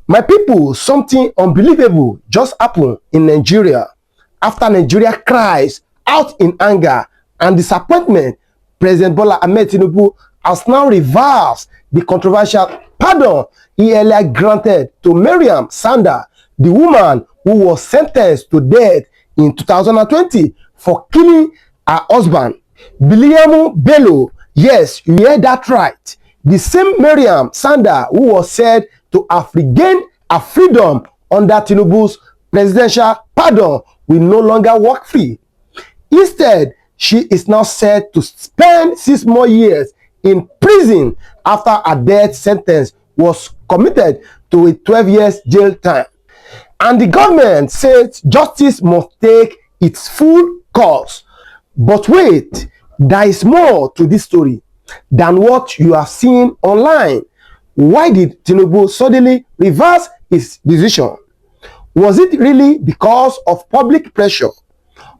My people, something unbelievable just happened in Nigeria. After Nigeria cries out in anger and disappointment, President Bola AHMED Tinubu has now reversed the controversial pardon he earlier granted to Maryam Sanda'S, the woman who was sentenced to death in 2020 for killing her husband, BILYAMINU BELLO. Yes, you heard that right. The same Maryam Sanda'S who was said to have regained her freedom under Tinubu's presidential pardon will no longer walk free. Instead, she is now said to spend 6 more years in prison after her death sentence was commuted to a 12 years jail time. And the government says justice must take its full course. But wait, there is more to this story than what you have seen online. Why did Tinubu suddenly reverse his decision? Was it really because of public pressure?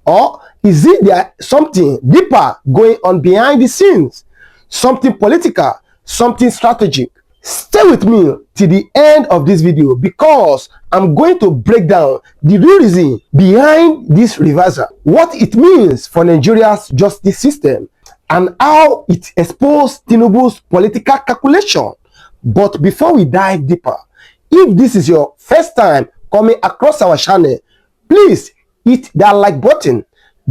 Or is it there something deeper going on behind the scenes? Something political, something strategic? Stay with me till the end of this video because I'm going to break down the real reason behind this reversal, what it means for Nigeria's justice system, and how it exposed Tinubu's political calculation. But before we dive deeper, if this is your first time coming across our channel, please hit that like button,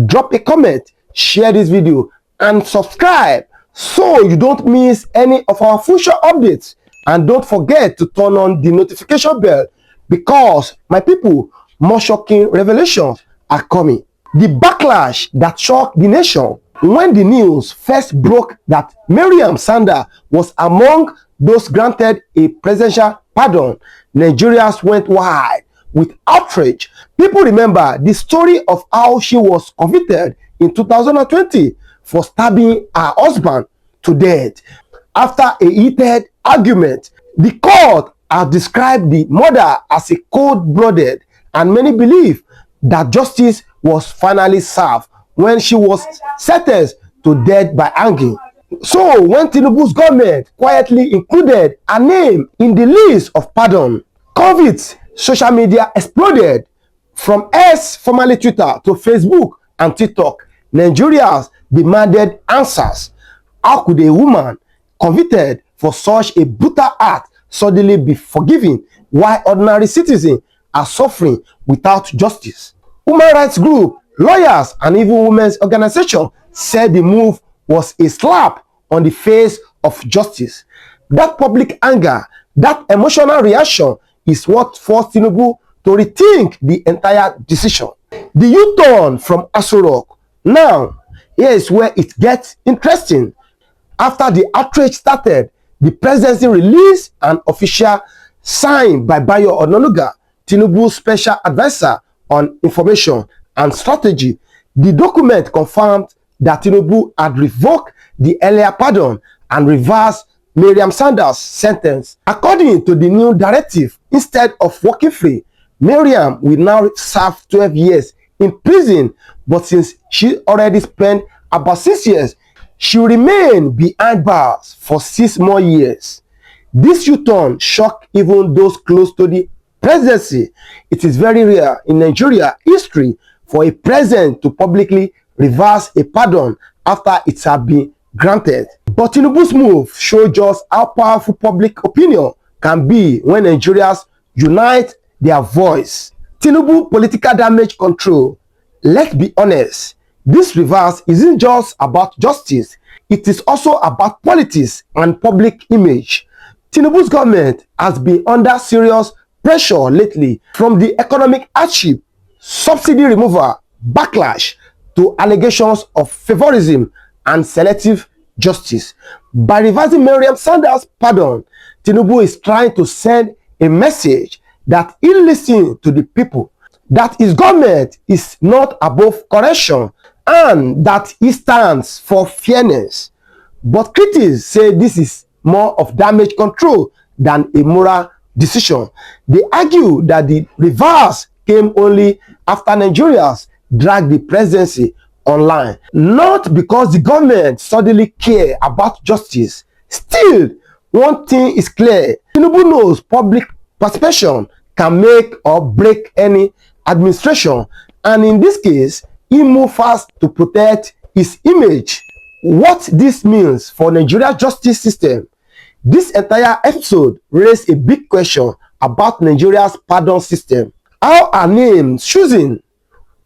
drop a comment, share this video, and subscribe so you don't miss any of our future updates. And don't forget to turn on the notification bell because, my people, more shocking revelations are coming. The backlash that shocked the nation when the news first broke that Maryam Sanda'S was among those granted a presidential pardon, Nigerians went wild with outrage. People remember the story of how she was convicted in 2020 for stabbing her husband to death. After a heated argument, the court has described the murder as a cold-blooded, and many believe that justice was finally served when she was sentenced to death by hanging. So when Tinubu's government quietly included her name in the list of pardon, COVID's social media exploded. From X, formerly Twitter, to Facebook and TikTok, Nigerians demanded answers. How could a woman convicted for such a brutal act suddenly be forgiven while ordinary citizens are suffering without justice? Human rights groups, lawyers, and even women's organizations said the move was a slap on the face of justice. That public anger, that emotional reaction is what forced Tinubu to rethink the entire decision. The U-turn from Aso Rock. Now, here is where it gets interesting. After the outrage started, the presidency released an official signed by Bayo Ononuga, Tinubu's special advisor on information and strategy. The document confirmed that Tinubu had revoked the earlier pardon and reversed Maryam Sanda'S' sentence. According to the new directive, instead of walking free, Maryam will now serve 12 years in prison, but since she already spent about 6 years, she will remain behind bars for 6 more years. This U-turn shocked even those close to the presidency. It is very rare in Nigeria history for a president to publicly reverse a pardon after it had been granted. But Tinubu's move showed just how powerful public opinion can be when Nigerians unite their voice. Tinubu political damage control. Let's be honest, this reverse isn't just about justice, it is also about politics and public image. Tinubu's government has been under serious pressure lately, from the economic hardship, subsidy removal, backlash, to allegations of favorism and selective justice. By reversing Maryam Sanda'S' pardon, Tinubu is trying to send a message that he listens to the people, that his government is not above correction, and that he stands for fairness. But critics say this is more of damage control than a moral decision. They argue that the reverse came only after Nigerians dragged the presidency online, not because the government suddenly care about justice. Still, one thing is clear: Tinubu knows public Participation can make or break any administration, and in this case, he moved fast to protect his image. What this means for Nigeria's justice system. This entire episode raised a big question about Nigeria's pardon system. How are names chosen?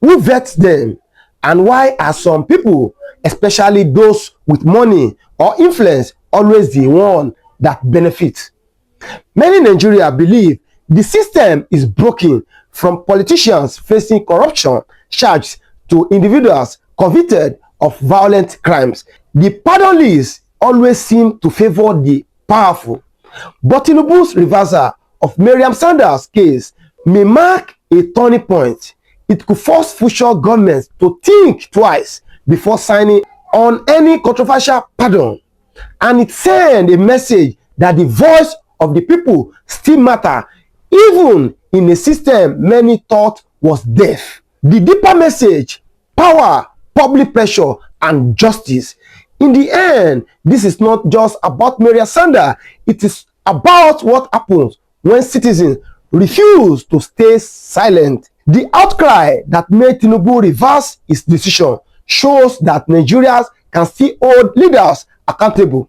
Who vets them? And why are some people, especially those with money or influence, always the one that benefit? Many Nigerians believe the system is broken, from politicians facing corruption charges to individuals convicted of violent crimes. The pardon list always seems to favor the powerful. But Tinubu's reversal of Maryam Sanda'S case may mark a turning point. It could force future governments to think twice before signing on any controversial pardon. And it sends a message that the voice of the people still matters, even in a system many thought was deaf. The deeper message: power, public pressure, and justice. In the end, this is not just about Maryam Sanda'S, it is about what happens when citizens refuse to stay silent. The outcry that made Tinubu reverse his decision shows that Nigerians can still hold leaders accountable.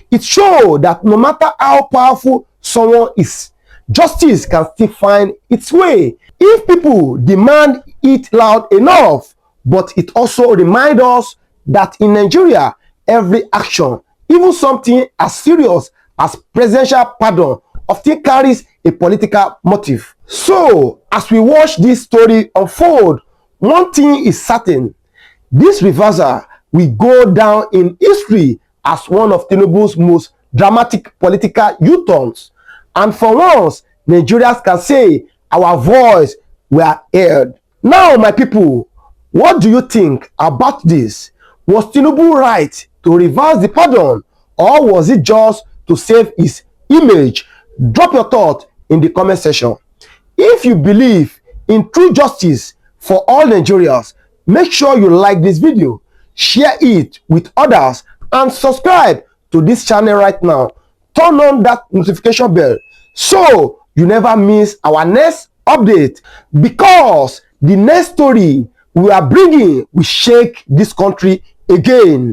It shows that no matter how powerful someone is, justice can still find its way if people demand it loud enough. But it also reminds us that in Nigeria, every action, even something as serious as presidential pardon, often carries a political motive. So, as we watch this story unfold, one thing is certain: this reversal will go down in history as one of Tinubu's most dramatic political U-turns. And for once, Nigerians can say our voice were heard. Now, my people, what do you think about this? Was Tinubu right to reverse the pardon, or was it just to save his image? Drop your thought in the comment section. If you believe in true justice for all Nigerians, make sure you like this video, share it with others, and subscribe to this channel right now. Turn on that notification bell so you never miss our next update, because the next story we are bringing will shake this country again.